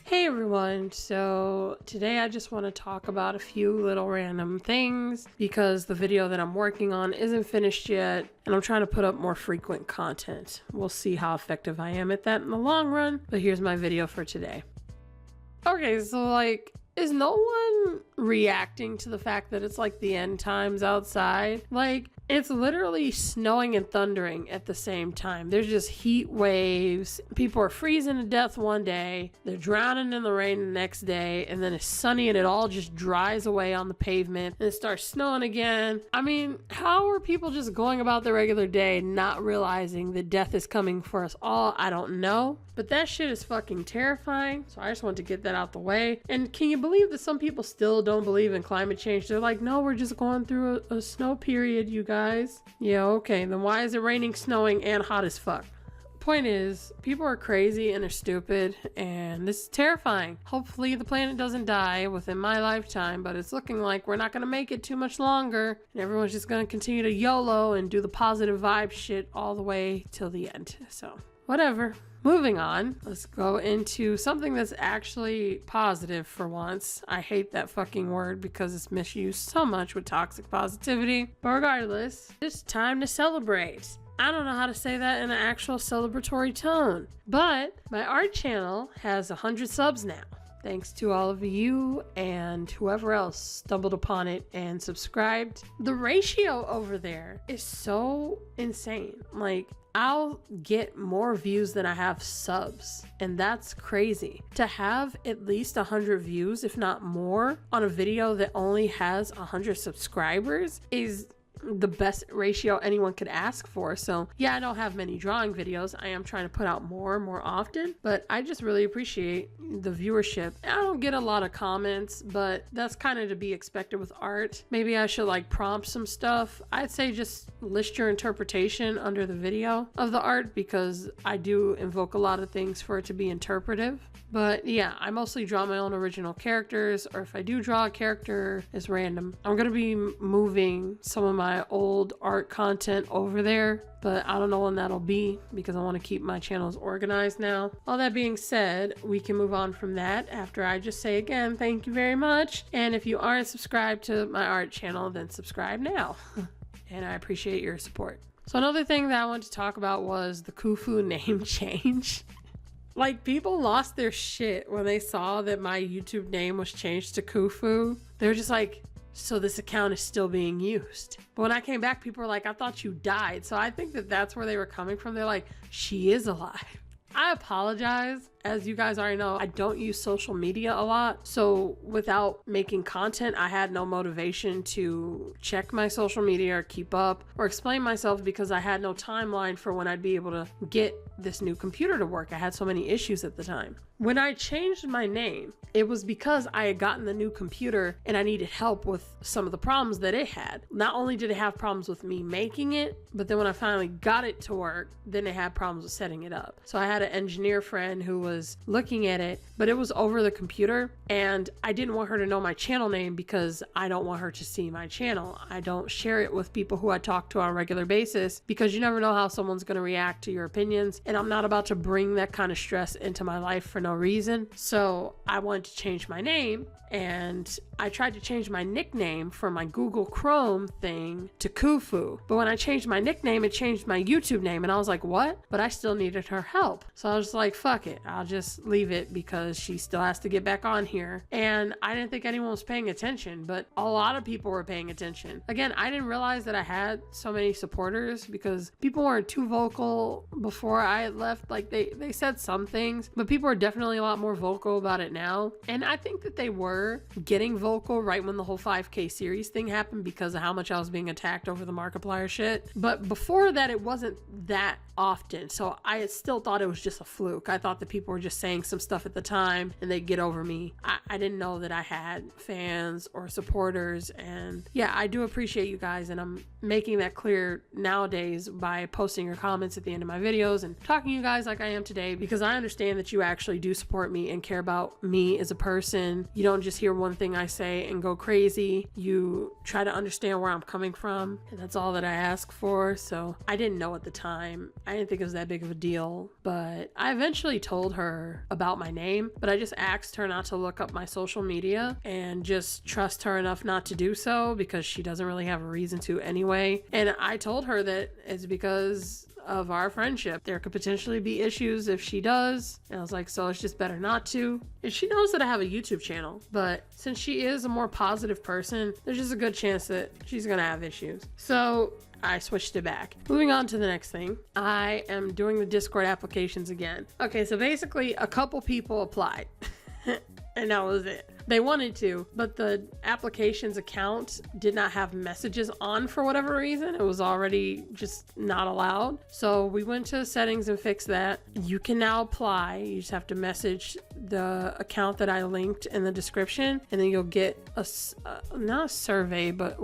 Hey everyone, so today I just want to talk about a few little random things because the video that I'm working on isn't finished yet and I'm trying to put up more frequent content. We'll see how effective I am at that in the long run, but here's my video for today. Okay, so is no one reacting to the fact that it's like the end times outside? Like, it's literally snowing and thundering at the same time. There's just heat waves. People are freezing to death one day. They're drowning in the rain the next day. And then it's sunny and it all just dries away on the pavement. And it starts snowing again. I mean, how are people just going about their regular day not realizing that death is coming for us all? I don't know. But that shit is fucking terrifying. So I just want to get that out the way. And can you believe that some people still don't believe in climate change? They're like, no, we're just going through a snow period, you guys. Yeah, okay, then why is it raining, snowing, and hot as fuck? Point is, people are crazy and they're stupid, and this is terrifying. Hopefully the planet doesn't die within my lifetime, but it's looking like we're not gonna make it too much longer, and everyone's just gonna continue to YOLO and do the positive vibe shit all the way till the end. So, whatever. Moving on, let's go into something that's actually positive for once. I hate that fucking word because it's misused so much with toxic positivity. But regardless, it's time to celebrate. I don't know how to say that in an actual celebratory tone, but my art channel has 100 subs now. Thanks to all of you and whoever else stumbled upon it and subscribed. The ratio over there is so insane. Like, I'll get more views than I have subs, and that's crazy. To have at least 100 views, if not more, on a video that only has 100 subscribers is the best ratio anyone could ask for. So yeah, I don't have many drawing videos. I am trying to put out more often, but I just really appreciate the viewership. I don't get a lot of comments, but that's kind of to be expected with art. Maybe I should prompt some stuff. I'd say just list your interpretation under the video of the art because I do invoke a lot of things for it to be interpretive. But yeah, I mostly draw my own original characters, or if I do draw a character, it's random. I'm gonna be moving some of my old art content over there, but I don't know when that'll be because I want to keep my channels organized now. All that being said, we can move on from that after I just say again, thank you very much. And if you aren't subscribed to my art channel, then subscribe now. And I appreciate your support. So another thing that I wanted to talk about was the Kufu name change. People lost their shit when they saw that my YouTube name was changed to Kufu. They were just like, so this account is still being used. But when I came back, people were like, I thought you died. So I think that that's where they were coming from. They're like, she is alive. I apologize. As you guys already know, I don't use social media a lot. So without making content, I had no motivation to check my social media or keep up or explain myself because I had no timeline for when I'd be able to get this new computer to work. I had so many issues at the time. When I changed my name, it was because I had gotten the new computer and I needed help with some of the problems that it had. Not only did it have problems with me making it, but then when I finally got it to work, then it had problems with setting it up. So I had an engineer friend who was looking at it, but it was over the computer, and I didn't want her to know my channel name because I don't want her to see my channel. I don't share it with people who I talk to on a regular basis because you never know how someone's going to react to your opinions, and I'm not about to bring that kind of stress into my life for no reason. So I wanted to change my name, and I tried to change my nickname from my Google Chrome thing to Kufu. But when I changed my nickname, it changed my YouTube name, and I was like, what? But I still needed her help. So I was like, fuck it. I'll just leave it because she still has to get back on here. And I didn't think anyone was paying attention, but a lot of people were paying attention. Again, I didn't realize that I had so many supporters because people weren't too vocal before I had left. They said some things, but people are definitely a lot more vocal about it now. And I think that they were getting vocal right when the whole 5K series thing happened because of how much I was being attacked over the Markiplier shit. But before that, it wasn't that often. So I still thought it was just a fluke. I thought that people were just saying some stuff at the time and they'd get over me. I didn't know that I had fans or supporters. And yeah, I do appreciate you guys. And I'm making that clear nowadays by posting your comments at the end of my videos and talking to you guys like I am today, because I understand that you actually do support me and care about me as a person. You don't just hear one thing I say and go crazy. You try to understand where I'm coming from, and that's all that I ask for. So I didn't know at the time. I didn't think it was that big of a deal, but I eventually told her about my name, but I just asked her not to look up my social media and just trust her enough not to do so because she doesn't really have a reason to anyway. And I told her that it's because of our friendship. There could potentially be issues if she does. And I was like, so it's just better not to. And she knows that I have a YouTube channel, but since she is a more positive person, there's just a good chance that she's gonna have issues. So I switched it back. Moving on to the next thing. I am doing the Discord applications again. Okay, so basically a couple people applied and that was it. They wanted to, but the applications account did not have messages on for whatever reason. It was already just not allowed. So we went to settings and fixed that. You can now apply. You just have to message the account that I linked in the description, and then you'll get not a survey, but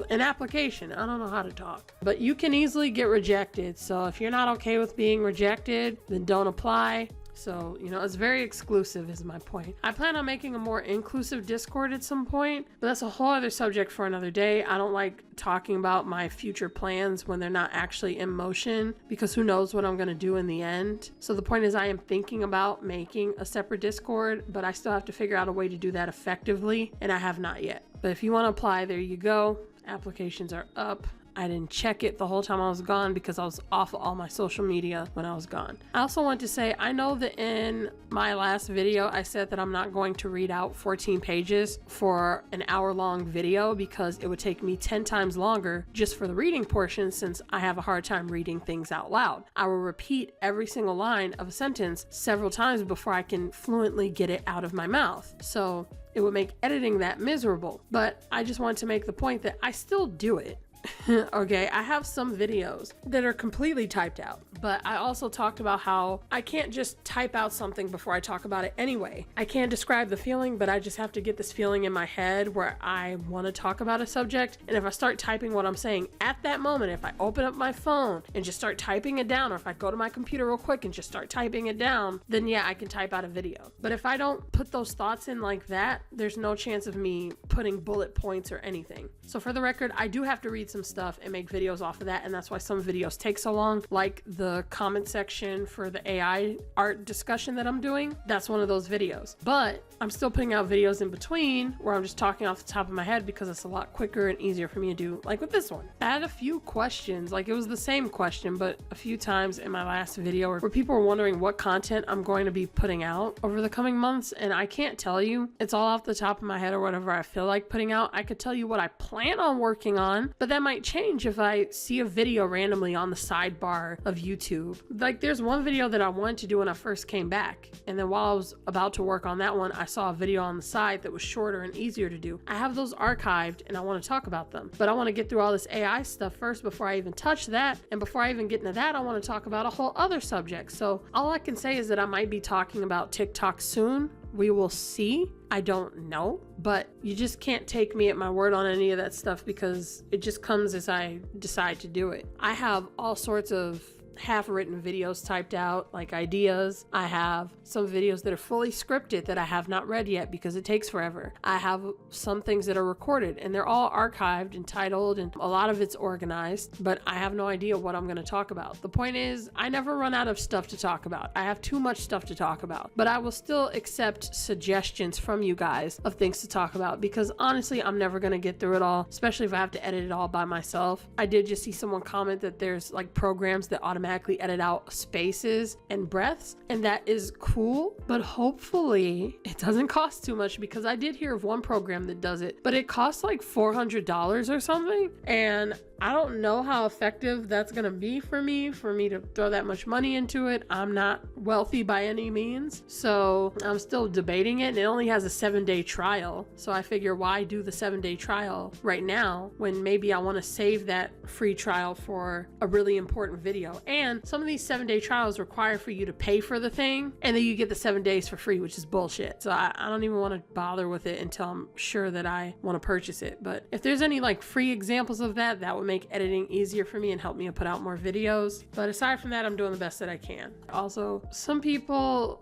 an application. I don't know how to talk, but you can easily get rejected. So if you're not okay with being rejected, then don't apply. So, you know, it's very exclusive is my point. I plan on making a more inclusive Discord at some point, but that's a whole other subject for another day. I don't like talking about my future plans when they're not actually in motion because who knows what I'm going to do in the end. So the point is I am thinking about making a separate Discord, but I still have to figure out a way to do that effectively, and I have not yet. But if you want to apply, there you go. Applications are up. I didn't check it the whole time I was gone because I was off of all my social media when I was gone. I also want to say, I know that in my last video, I said that I'm not going to read out 14 pages for an hour-long video because it would take me 10 times longer just for the reading portion since I have a hard time reading things out loud. I will repeat every single line of a sentence several times before I can fluently get it out of my mouth. So it would make editing that miserable. But I just wanted to make the point that I still do it. Okay, I have some videos that are completely typed out, but I also talked about how I can't just type out something before I talk about it anyway. I can't describe the feeling, but I just have to get this feeling in my head where I want to talk about a subject. And if I start typing what I'm saying at that moment, if I open up my phone and just start typing it down, or if I go to my computer real quick and just start typing it down, then yeah, I can type out a video. But if I don't put those thoughts in like that, there's no chance of me putting bullet points or anything. So for the record, I do have to read some stuff and make videos off of that, and that's why some videos take so long, like the comment section for the AI art discussion that I'm doing. That's one of those videos, but I'm still putting out videos in between where I'm just talking off the top of my head because it's a lot quicker and easier for me to do, like with this one. I had a few questions, like it was the same question but a few times in my last video where people were wondering what content I'm going to be putting out over the coming months, and I can't tell you. It's all off the top of my head or whatever I feel like putting out. I could tell you what I plan on working on, but that might change if I see a video randomly on the sidebar of YouTube. Like there's one video that I wanted to do when I first came back, and then while I was about to work on that one, I saw a video on the side that was shorter and easier to do. I have those archived and I want to talk about them, but I want to get through all this AI stuff first before I even touch that, and before I even get into that, I want to talk about a whole other subject. So all I can say is that I might be talking about TikTok soon. We will see. I don't know, but you just can't take me at my word on any of that stuff because it just comes as I decide to do it. I have all sorts of half-written videos typed out, like ideas. I have some videos that are fully scripted that I have not read yet because it takes forever. I have some things that are recorded and they're all archived and titled, and a lot of it's organized, but I have no idea what I'm going to talk about. The point is, I never run out of stuff to talk about. I have too much stuff to talk about, but I will still accept suggestions from you guys of things to talk about because honestly, I'm never going to get through it all, especially if I have to edit it all by myself. I did just see someone comment that there's like programs that automatically edit out spaces and breaths, and that is cool, but hopefully it doesn't cost too much because I did hear of one program that does it, but it costs like $400 or something, and I don't know how effective that's gonna be for me to throw that much money into it. I'm not wealthy by any means, so I'm still debating it, and it only has a 7-day trial, so I figure why do the 7-day trial right now when maybe I want to save that free trial for a really important video. And some of these 7-day trials require for you to pay for the thing, and then you get the 7 days for free, which is bullshit. So I don't even want to bother with it until I'm sure that I want to purchase it. But if there's any like free examples of that, that would make editing easier for me and help me put out more videos. But aside from that, I'm doing the best that I can. Also,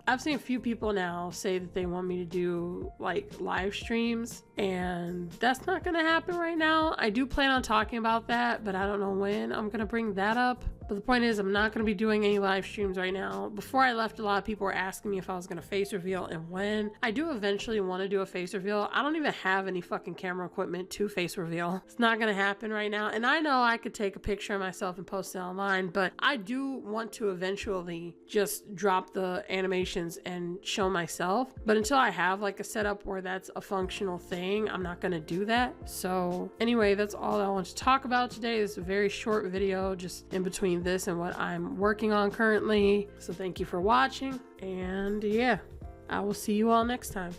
I've seen a few people now say that they want me to do like live streams, and that's not gonna happen right now. I do plan on talking about that, but I don't know when I'm gonna bring that up. But the point is, I'm not going to be doing any live streams right now. Before I left, a lot of people were asking me if I was going to face reveal and when. I do eventually want to do a face reveal. I don't even have any fucking camera equipment to face reveal. It's not going to happen right now. And I know I could take a picture of myself and post it online, but I do want to eventually just drop the animations and show myself. But until I have like a setup where that's a functional thing, I'm not going to do that. So anyway, that's all I want to talk about today. It's a very short video, just in between this and what I'm working on currently. So thank you for watching, and yeah, I will see you all next time.